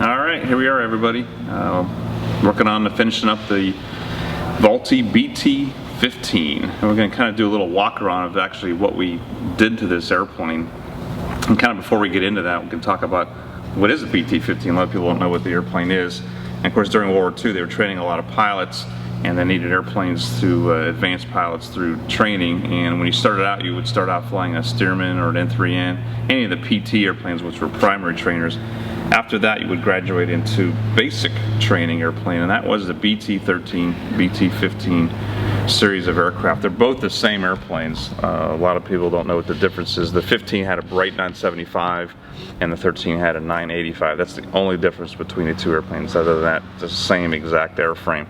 Alright, here we are everybody. Working on finishing up the Vultee BT-15. And we're going to kind of do a little walk around of actually what we did to this airplane. And kind of before we get into that, we can talk about what is a BT-15. A lot of people don't know what the airplane is. And of course during World War II they were training a lot of pilots, and they needed airplanes to advance pilots through training. And when you started out, you would start out flying a Stearman or an N3N, any of the PT airplanes, which were primary trainers. After that, you would graduate into basic training airplane, and that was the BT-13, BT-15 series of aircraft. They're both the same airplanes. A lot of people don't know what the difference is. The 15 had a bright 975, and the 13 had a 985. That's the only difference between the two airplanes. Other than that, it's the same exact airframe.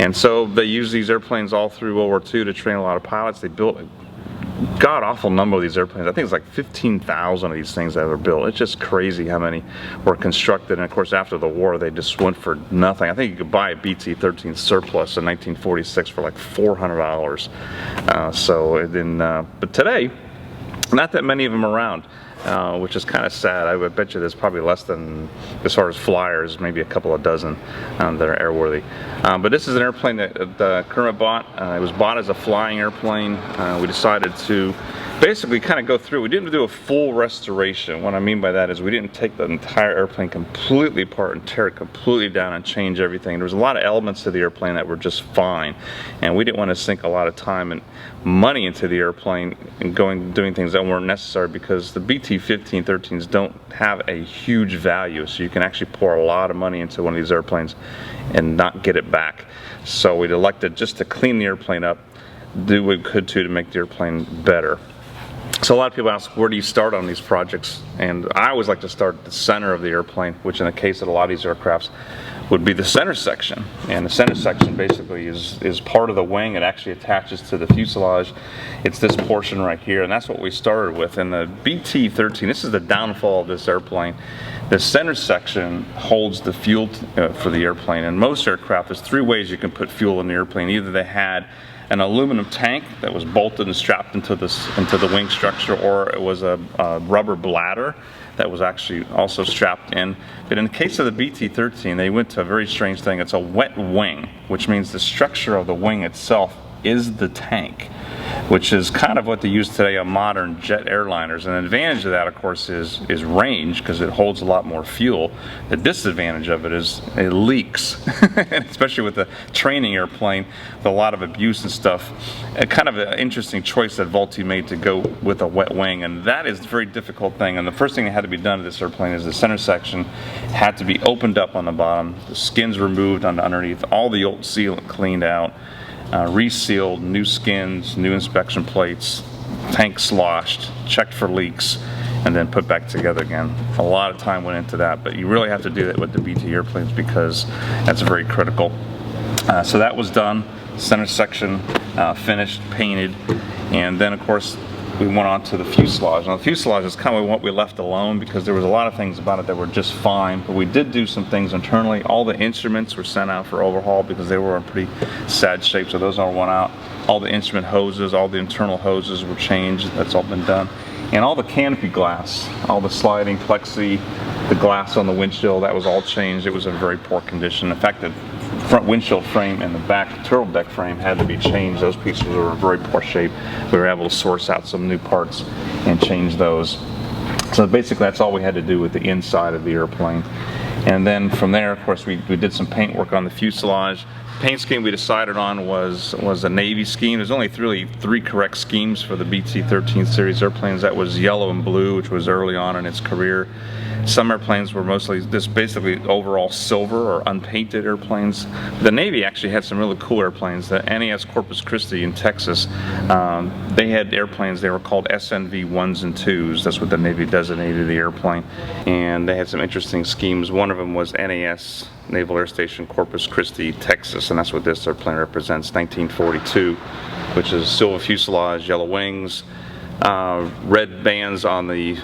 And so they used these airplanes all through World War II to train a lot of pilots. They built a god-awful number of these airplanes. I think it's like 15,000 of these things that were built. It's just crazy how many were constructed. And of course, after the war, they just went for nothing. I think you could buy a BT-13 surplus in 1946 for like $400. But today, not that many of them around. Which is kind of sad. I would bet you there's probably less than, as far as flyers, maybe a couple of dozen that are airworthy. But this is an airplane that Kermit bought. It was bought as a flying airplane. We decided to basically kind of go through. We didn't do a full restoration. What I mean by that is we didn't take the entire airplane completely apart and tear it completely down and change everything. There was a lot of elements to the airplane that were just fine, and we didn't want to sink a lot of time and money into the airplane and doing things that weren't necessary, because the BT-15 13s don't have a huge value, so you can actually pour a lot of money into one of these airplanes and not get it back. So we elected just to clean the airplane up, do what we could to make the airplane better. So a lot of people ask, where do you start on these projects? And I always like to start at the center of the airplane, which in the case of a lot of these aircrafts would be the center section. And the center section basically is part of the wing. It actually attaches to the fuselage. It's this portion right here, and that's what we started with. And the BT-13, this is the downfall of this airplane. The center section holds the fuel for the airplane. And most aircraft, there's three ways you can put fuel in the airplane. Either they had an aluminum tank that was bolted and strapped into the wing structure, or it was a rubber bladder that was actually also strapped in. But in the case of the BT-13, they went to a very strange thing. It's a wet wing, which means the structure of the wing itself is the tank, which is kind of what they use today on modern jet airliners. And the advantage of that, of course, is range, because it holds a lot more fuel. The disadvantage of it is it leaks, especially with the training airplane, with a lot of abuse and stuff. Kind of an interesting choice that Vultee made to go with a wet wing, and that is a very difficult thing. And the first thing that had to be done to this airplane is the center section had to be opened up on the bottom, the skins removed on underneath, all the old sealant cleaned out, resealed, new skins, new inspection plates, tank sloshed, checked for leaks, and then put back together again. A lot of time went into that, but you really have to do that with the BT airplanes because that's very critical. So that was done, center section finished, painted, and then of course we went on to the fuselage. Now the fuselage is kind of what we left alone because there was a lot of things about it that were just fine, but we did do some things internally. All the instruments were sent out for overhaul because they were in pretty sad shape, so those all went out. All the instrument hoses, all the internal hoses were changed. That's all been done. And all the canopy glass, all the sliding plexi, the glass on the windshield, that was all changed. It was in very poor condition. In fact, the front windshield frame and the back turtle deck frame had to be changed. Those pieces were in very poor shape. We were able to source out some new parts and change those. So basically that's all we had to do with the inside of the airplane. And then from there, of course, we did some paint work on the fuselage. Paint scheme we decided on was a navy scheme. There's only really three correct schemes for the BT-13 series airplanes. That was yellow and blue, which was early on in its career. Some airplanes were mostly just basically overall silver or unpainted airplanes. The Navy actually had some really cool airplanes. The NAS Corpus Christi in Texas, they had airplanes, they were called SNV 1s and 2s. That's what the Navy designated the airplane. And they had some interesting schemes. One of them was NAS, Naval Air Station, Corpus Christi, Texas, and that's what this airplane represents, 1942, which is silver fuselage, yellow wings, red bands on the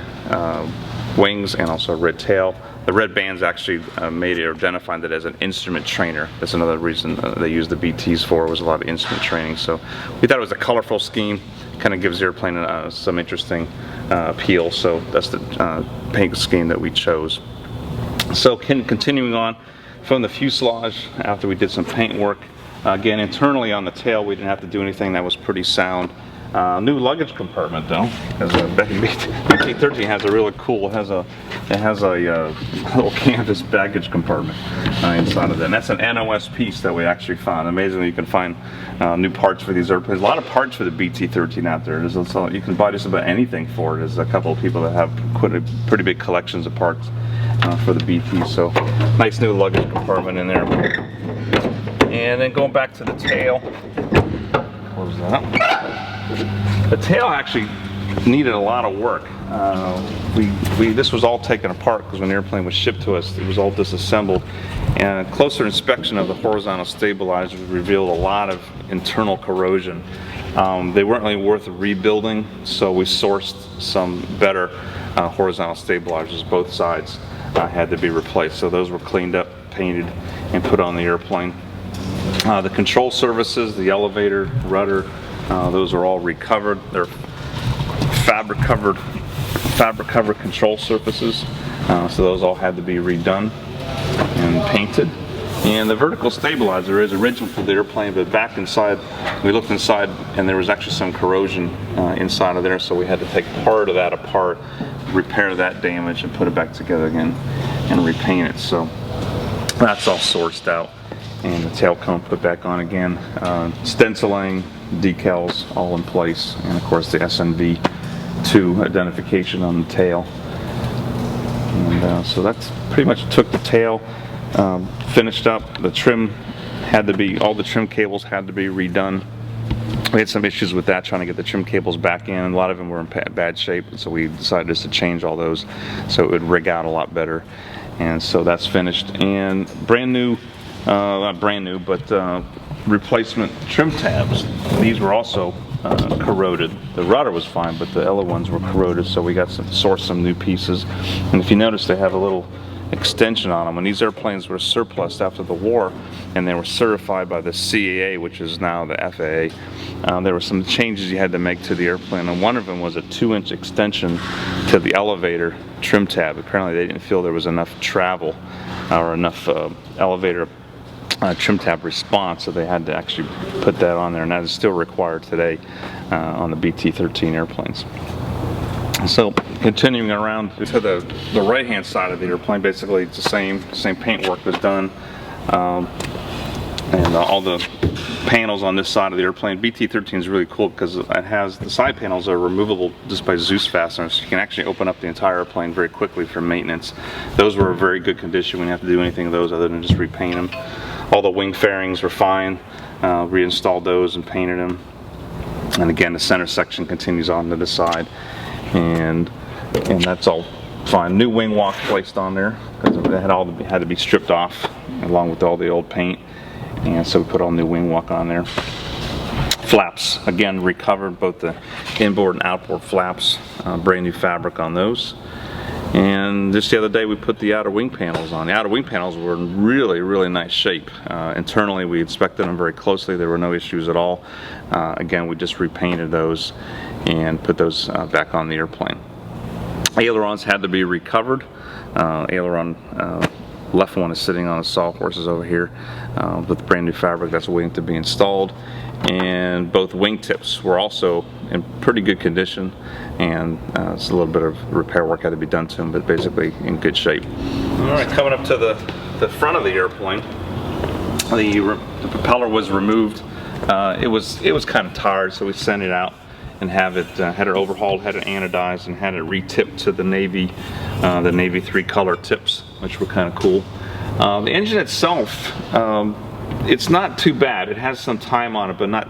wings, and also a red tail. The red bands actually made it or identified it as an instrument trainer. That's another reason they used the BTs for, was a lot of instrument training. So we thought it was a colorful scheme, kind of gives the airplane some interesting appeal. So that's the paint scheme that we chose. So continuing on from the fuselage, after we did some paint work, again internally on the tail we didn't have to do anything. That was pretty sound. New luggage compartment though, because BT-15 has a really cool, it has a little canvas baggage compartment inside of that. And that's an NOS piece that we actually found. Amazingly, you can find new parts for these airplanes. A lot of parts for the BT-13 out there. You can buy just about anything for it. There's a couple of people that have pretty big collections of parts for the BT. So nice new luggage compartment in there. And then going back to the tail, close that up. The tail actually needed a lot of work. This was all taken apart because when the airplane was shipped to us, it was all disassembled. And a closer inspection of the horizontal stabilizers revealed a lot of internal corrosion. They weren't really worth rebuilding, so we sourced some better horizontal stabilizers. Both sides had to be replaced. So those were cleaned up, painted, and put on the airplane. The control surfaces, the elevator, rudder, those are all recovered. They're fabric covered control surfaces, so those all had to be redone and painted. And the vertical stabilizer is original for the airplane, but back inside, we looked inside and there was actually some corrosion inside of there, so we had to take part of that apart, repair that damage, and put it back together again and repaint it. So that's all sourced out, and the tail cone put back on again. Stenciling, decals all in place, and of course the SNV2 identification on the tail. And so that's pretty much took the tail, finished up. The trim had to be, all the trim cables had to be redone. We had some issues with that, trying to get the trim cables back in. A lot of them were in bad shape, so we decided just to change all those so it would rig out a lot better. And so that's finished, and brand new, not brand new, but replacement trim tabs. These were also corroded. The rudder was fine, but the other ones were corroded, so we got sourced some new pieces. And if you notice, they have a little extension on them. When these airplanes were surplus after the war and they were certified by the CAA, which is now the FAA, there were some changes you had to make to the airplane, and one of them was a 2-inch extension to the elevator trim tab. Apparently they didn't feel there was enough travel or enough elevator trim tab response, so they had to actually put that on there, and that is still required today on the BT-13 airplanes. So continuing around to the right hand side of the airplane, basically it's the same paint work was done, and all the panels on this side of the airplane. BT-13 is really cool because it has, the side panels are removable just by Zeus fasteners. So you can actually open up the entire airplane very quickly for maintenance. Those were in very good condition. We didn't have to do anything to those other than just repaint them. All the wing fairings were fine. Reinstalled those and painted them. And again, the center section continues on to the side, and that's all fine. New wing walk placed on there because it had to be stripped off along with all the old paint, and so we put all new wing walk on there. Flaps, again, recovered, both the inboard and outboard flaps, brand new fabric on those. And just the other day we put the outer wing panels on. The outer wing panels were in really nice shape. Internally we inspected them very closely. There were no issues at all. Again, we just repainted those and put those back on the airplane. Ailerons had to be recovered. Aileron left one is sitting on the sawhorses over here with brand new fabric that's waiting to be installed. And both wingtips were also in pretty good condition, and it's a little bit of repair work had to be done to them, but basically in good shape. All right, coming up to the front of the airplane, the propeller was removed. It was kind of tired, so we sent it out and had it overhauled, had it anodized, and had it re-tipped to the Navy 3 color tips, which were kind of cool. The engine itself, it's not too bad. It has some time on it, but not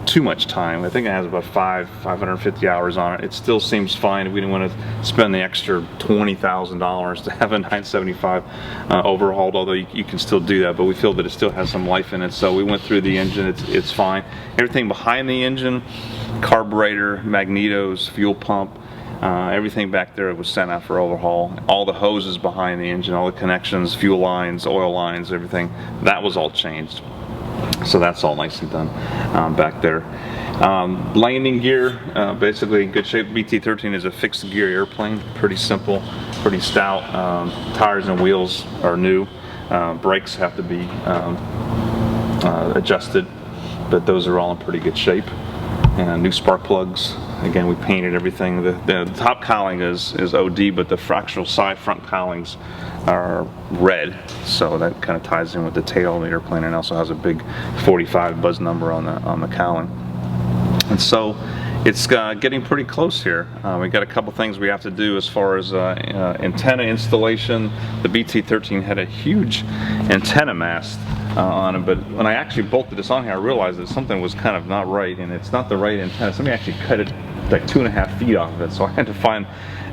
too much time. I think it has about 550 hours on it. It still seems fine. We didn't want to spend the extra $20,000 to have a 975 overhauled, although you can still do that, but we feel that it still has some life in it, so we went through the engine. It's fine. Everything behind the engine, carburetor, magnetos, fuel pump, everything back there was sent out for overhaul. All the hoses behind the engine, all the connections, fuel lines, oil lines, everything, that was all changed. So that's all nicely done back there. Landing gear, basically in good shape. BT-15 is a fixed gear airplane, pretty simple, pretty stout. Tires and wheels are new. Brakes have to be adjusted, but those are all in pretty good shape. And new spark plugs. Again, we painted everything. The top cowling is OD, but the fractional side front cowlings are red, so that kind of ties in with the tail of the airplane, and also has a big 45 buzz number on the cowling. And so it's getting pretty close here. We got a couple things we have to do as far as antenna installation. The BT-15 had a huge antenna mast on it, but when I actually bolted this on here, I realized that something was kind of not right, and it's not the right antenna. Somebody actually cut it like 2.5 feet off of it, so I had to find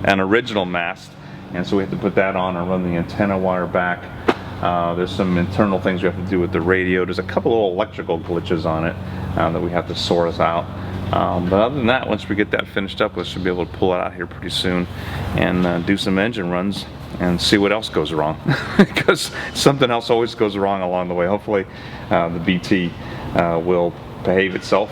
an original mast, and so we have to put that on and run the antenna wire back. There's some internal things we have to do with the radio. There's a couple little electrical glitches on it that we have to sort out. But other than that, once we get that finished up, we should be able to pull it out here pretty soon and do some engine runs and see what else goes wrong. Because something else always goes wrong along the way. Hopefully the BT will behave itself.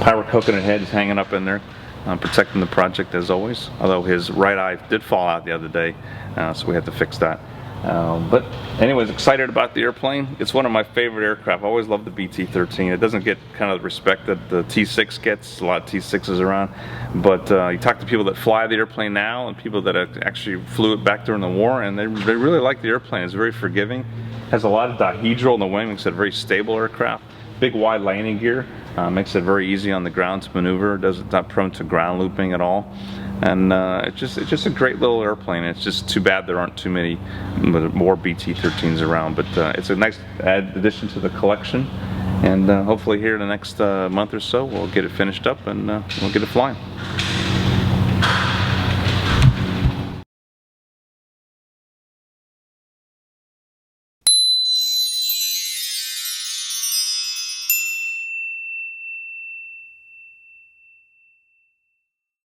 Pirate Coconut Head is hanging up in there, protecting the project as always. Although his right eye did fall out the other day, so we had to fix that. But anyways, excited about the airplane. It's one of my favorite aircraft. I always loved the BT-15. It doesn't get kind of the respect that the T6 gets. A lot of T6s around. But you talk to people that fly the airplane now and people that actually flew it back during the war, and they really like the airplane. It's very forgiving. Has a lot of dihedral in the wing. Makes it a very stable aircraft. Big wide landing gear. Makes it very easy on the ground to maneuver. It's not prone to ground looping at all. And it's just a great little airplane. It's just too bad there aren't too many more BT-13s around, but it's a nice addition to the collection, and hopefully here in the next month or so we'll get it finished up and we'll get it flying.